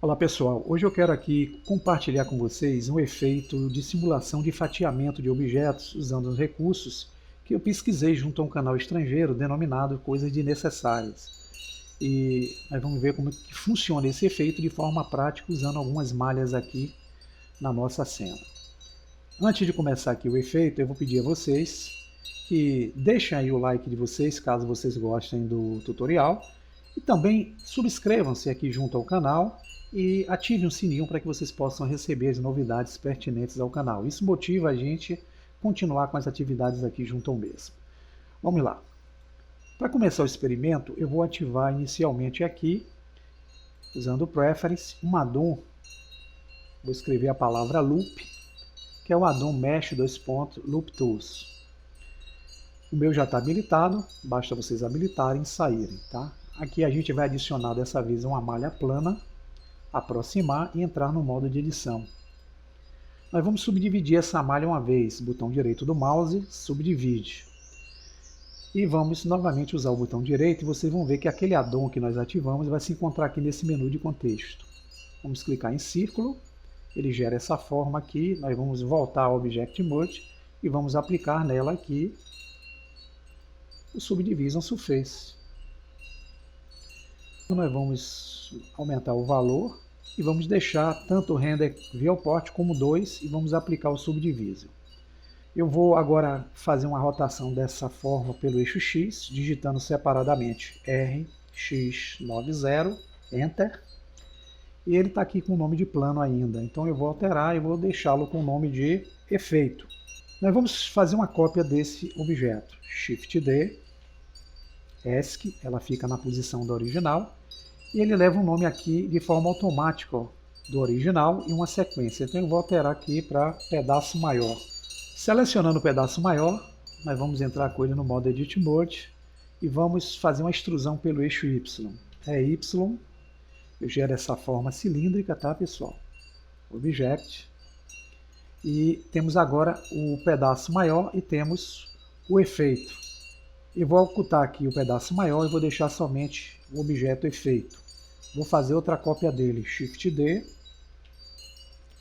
Olá pessoal, hoje eu quero aqui compartilhar com vocês um efeito de simulação de fatiamento de objetos usando os recursos que eu pesquisei junto a um canal estrangeiro denominado Coisas Desnecessárias. E nós vamos ver como que funciona esse efeito de forma prática usando algumas malhas aqui na nossa cena. Antes de começar aqui o efeito, eu vou pedir a vocês que deixem aí o like de vocês caso vocês gostem do tutorial e também subscrevam-se aqui junto ao canal e ative o sininho para que vocês possam receber as novidades pertinentes ao canal. Isso motiva a gente a continuar com as atividades aqui junto ao mesmo. Vamos lá. Para começar o experimento, eu vou ativar inicialmente aqui, usando o Preference, um addon. Vou escrever a palavra Loop, que é o addon Mesh Loop Tools. O meu já está habilitado, basta vocês habilitarem e saírem, tá? Aqui a gente vai adicionar dessa vez uma malha plana, aproximar e entrar no modo de edição. Nós vamos subdividir essa malha uma vez, botão direito do mouse, subdivide. E vamos novamente usar o botão direito e vocês vão ver que aquele addon que nós ativamos vai se encontrar aqui nesse menu de contexto. Vamos clicar em círculo, ele gera essa forma aqui, nós vamos voltar ao Object Mode e vamos aplicar nela aqui o Subdivision Surface. Nós vamos aumentar o valor e vamos deixar tanto o Render Viewport como 2 e vamos aplicar o Subdivision. Eu vou agora fazer uma rotação dessa forma pelo eixo X, digitando separadamente RX90, Enter. E ele está aqui com o nome de plano ainda, então eu vou alterar e vou deixá-lo com o nome de efeito. Nós vamos fazer uma cópia desse objeto, Shift D, ESC, ela fica na posição da original, e ele leva um nome aqui de forma automática do original e uma sequência. Então eu vou alterar aqui para pedaço maior. Selecionando o pedaço maior, nós vamos entrar com ele no modo Edit Mode e vamos fazer uma extrusão pelo eixo Y. É Y, eu gero essa forma cilíndrica, tá pessoal? Object. E temos agora o pedaço maior e temos o efeito. Eu vou ocultar aqui o pedaço maior e vou deixar somente o objeto efeito. Vou fazer outra cópia dele, Shift D,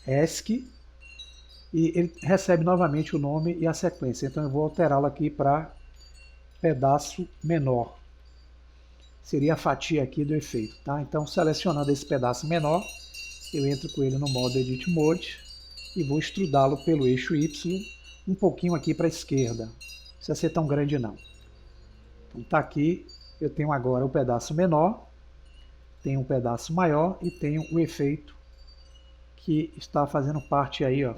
ESC, e ele recebe novamente o nome e a sequência. Então eu vou alterá-lo aqui para pedaço menor. Seria a fatia aqui do efeito, tá? Então selecionando esse pedaço menor, eu entro com ele no modo Edit Mode e vou extrudá-lo pelo eixo Y, um pouquinho aqui para a esquerda. Não precisa ser tão grande não. Então tá aqui, eu tenho agora o pedaço menor, tenho um pedaço maior e tenho o efeito que está fazendo parte aí, ó,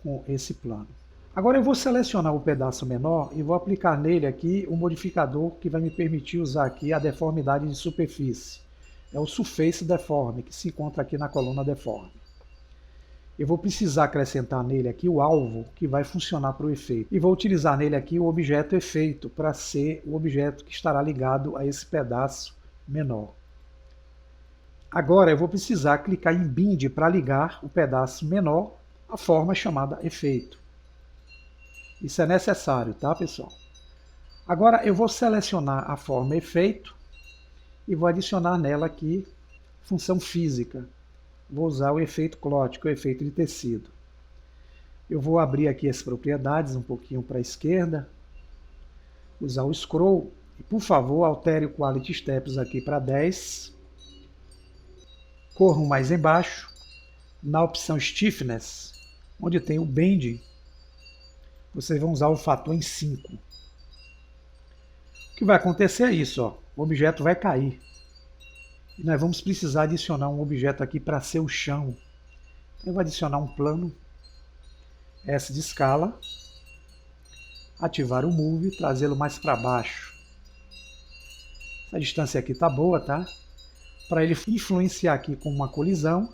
com esse plano. Agora eu vou selecionar o pedaço menor e vou aplicar nele aqui o modificador que vai me permitir usar aqui a deformidade de superfície. É o Surface Deform, que se encontra aqui na coluna Deform. Eu vou precisar acrescentar nele aqui o alvo que vai funcionar para o efeito. E vou utilizar nele aqui o objeto efeito para ser o objeto que estará ligado a esse pedaço menor. Agora eu vou precisar clicar em Bind para ligar o pedaço menor à forma chamada efeito. Isso é necessário, tá pessoal? Agora eu vou selecionar a forma efeito e vou adicionar nela aqui função física. Vou usar o efeito Clot, que é o efeito de tecido. Eu vou abrir aqui as propriedades um pouquinho para a esquerda, usar o Scroll e, por favor, altere o Quality Steps aqui para 10. Corram mais embaixo, na opção Stiffness, onde tem o Bend, vocês vão usar o fator em 5. O que vai acontecer é isso, ó, o objeto vai cair. E nós vamos precisar adicionar um objeto aqui para ser o chão. Então eu vou adicionar um plano, S de escala, ativar o Move, trazê-lo mais para baixo. Essa distância aqui está boa, tá? Para ele influenciar aqui com uma colisão,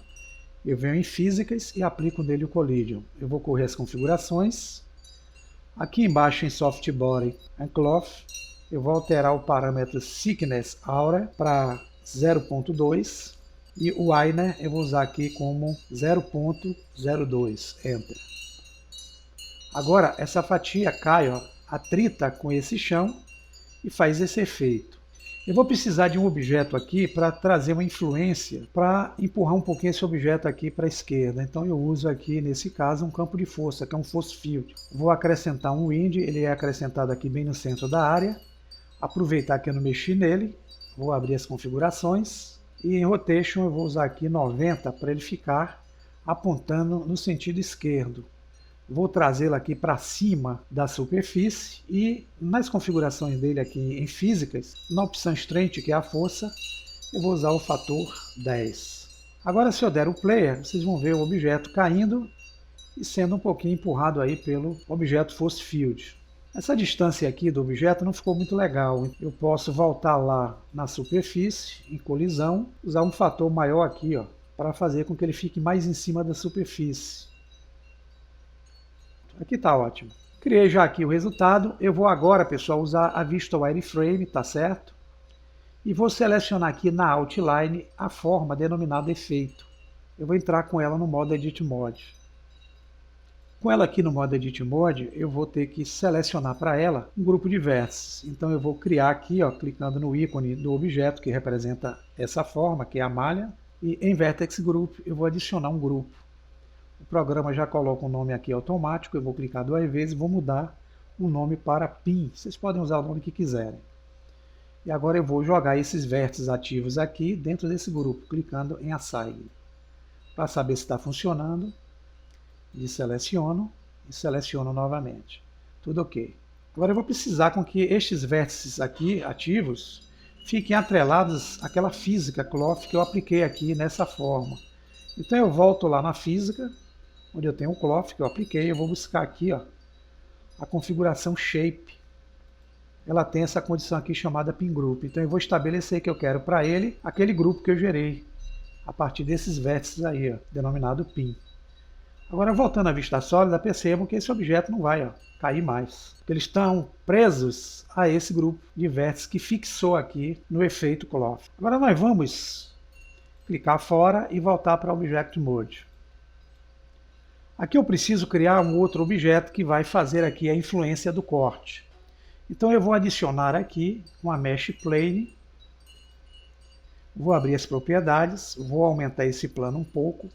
eu venho em Physicals e aplico nele o Collision. Eu vou correr as configurações. Aqui embaixo em Soft Body and Cloth, eu vou alterar o parâmetro Thickness Aura para 0.2 e o Liner eu vou usar aqui como 0.02, Enter. Agora essa fatia cai, ó, atrita com esse chão e faz esse efeito. Eu vou precisar de um objeto aqui para trazer uma influência, para empurrar um pouquinho esse objeto aqui para a esquerda. Então eu uso aqui, nesse caso, um campo de força, que é um force field. Vou acrescentar um wind, ele é acrescentado aqui bem no centro da área. Aproveitar que eu não mexi nele, vou abrir as configurações. E em rotation eu vou usar aqui 90 para ele ficar apontando no sentido esquerdo. Vou trazê-lo aqui para cima da superfície e nas configurações dele aqui em físicas, na opção Strength, que é a força, eu vou usar o fator 10. Agora se eu der o player, vocês vão ver o objeto caindo e sendo um pouquinho empurrado aí pelo objeto Force Field. Essa distância aqui do objeto não ficou muito legal. Eu posso voltar lá na superfície, em colisão, usar um fator maior aqui, ó, para fazer com que ele fique mais em cima da superfície. Aqui está ótimo. Criei já aqui o resultado. Eu vou agora, pessoal, usar a vista wireframe, tá certo? E vou selecionar aqui na outline a forma denominada efeito. Eu vou entrar com ela no modo Edit Mode. Com ela aqui no modo Edit Mode, eu vou ter que selecionar para ela um grupo de vértices. Então eu vou criar aqui, ó, clicando no ícone do objeto que representa essa forma, que é a malha. E em Vertex Group eu vou adicionar um grupo. O programa já coloca um nome aqui automático, eu vou clicar 2 vezes e vou mudar o nome para PIN. Vocês podem usar o nome que quiserem. E agora eu vou jogar esses vértices ativos aqui dentro desse grupo, clicando em Assign. Para saber se está funcionando, desseleciono e seleciono novamente. Tudo ok. Agora eu vou precisar com que estes vértices aqui ativos fiquem atrelados àquela física cloth que eu apliquei aqui nessa forma. Então eu volto lá na física, onde eu tenho o cloth que eu apliquei, eu vou buscar aqui, ó, a configuração Shape. Ela tem essa condição aqui chamada Pin Group. Então eu vou estabelecer que eu quero para ele aquele grupo que eu gerei, a partir desses vértices aí, ó, denominado Pin. Agora voltando à vista sólida, percebam que esse objeto não vai, ó, cair mais. Porque eles estão presos a esse grupo de vértices que fixou aqui no efeito Cloth. Agora nós vamos clicar fora e voltar para o Object Mode. Aqui eu preciso criar um outro objeto que vai fazer aqui a influência do corte. Então eu vou adicionar aqui uma Mesh Plane. Vou abrir as propriedades, vou aumentar esse plano um pouco.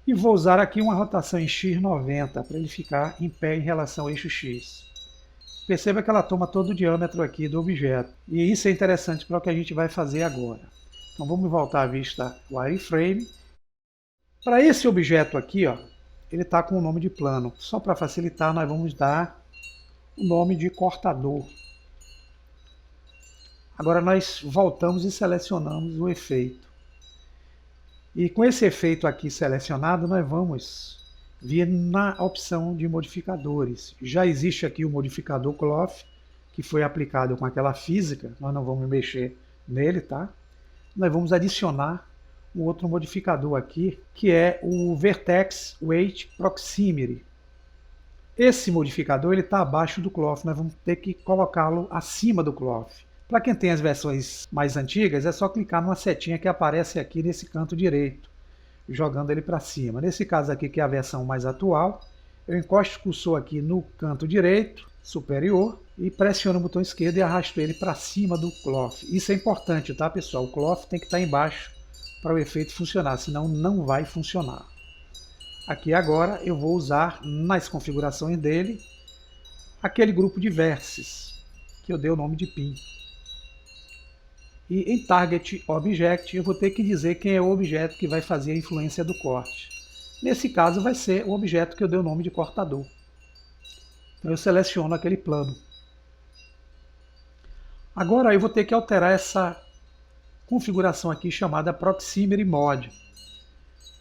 E vou usar aqui uma rotação em x90 para ele ficar em pé em relação ao eixo x. Perceba que ela toma todo o diâmetro aqui do objeto. E isso é interessante para o que a gente vai fazer agora. Então vamos voltar à vista wireframe. Para esse objeto aqui, ó, ele está com o nome de plano. Só para facilitar, nós vamos dar o nome de cortador. Agora nós voltamos e selecionamos o efeito. E com esse efeito aqui selecionado, nós vamos vir na opção de modificadores. Já existe aqui o modificador Cloth, que foi aplicado com aquela física. Nós não vamos mexer nele, tá? Nós vamos adicionar um outro modificador aqui, que é o Vertex Weight Proximity. Esse modificador está abaixo do Cloth, nós vamos ter que colocá-lo acima do Cloth. Para quem tem as versões mais antigas, é só clicar numa setinha que aparece aqui nesse canto direito, jogando ele para cima. Nesse caso aqui, que é a versão mais atual, eu encosto o cursor aqui no canto direito, superior, e pressiono o botão esquerdo e arrasto ele para cima do Cloth. Isso é importante, tá, pessoal? O Cloth tem que estar embaixo para o efeito funcionar, senão não vai funcionar. Aqui agora eu vou usar nas configurações dele aquele grupo de vértices que eu dei o nome de Pin. E em Target Object eu vou ter que dizer quem é o objeto que vai fazer a influência do corte. Nesse caso vai ser o objeto que eu dei o nome de cortador. Então eu seleciono aquele plano. Agora eu vou ter que alterar essa configuração aqui chamada Proximity Mode.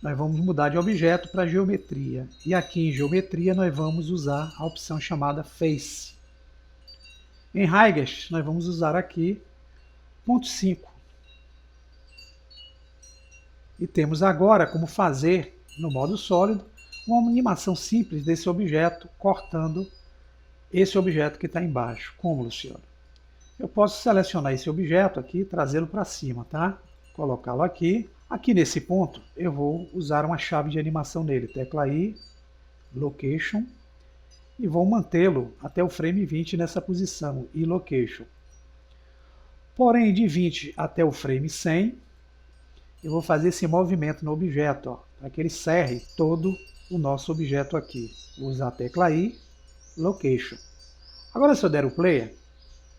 Nós vamos mudar de objeto para geometria. E aqui em geometria nós vamos usar a opção chamada Face. Em Higest nós vamos usar aqui ponto 5. E temos agora como fazer no modo sólido uma animação simples desse objeto cortando esse objeto que está embaixo. Como, Luciano? Eu posso selecionar esse objeto aqui e trazê-lo para cima, tá? Colocá-lo aqui. Aqui nesse ponto, eu vou usar uma chave de animação nele. Tecla I, Location. e vou mantê-lo até o frame 20 nessa posição, e location. Porém, de 20 até o frame 100, eu vou fazer esse movimento no objeto, para que ele cerre todo o nosso objeto aqui. Vou usar a tecla I, Location. Agora, se eu der o Play,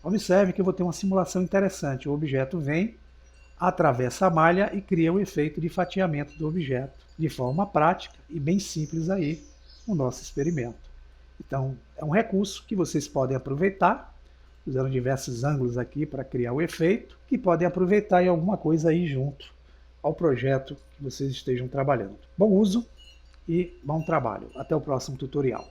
observe que eu vou ter uma simulação interessante. O objeto vem, atravessa a malha e cria o efeito de fatiamento do objeto, de forma prática e bem simples aí no nosso experimento. Então, é um recurso que vocês podem aproveitar, usando diversos ângulos aqui para criar o efeito, que podem aproveitar em alguma coisa aí junto ao projeto que vocês estejam trabalhando. Bom uso e bom trabalho. Até o próximo tutorial.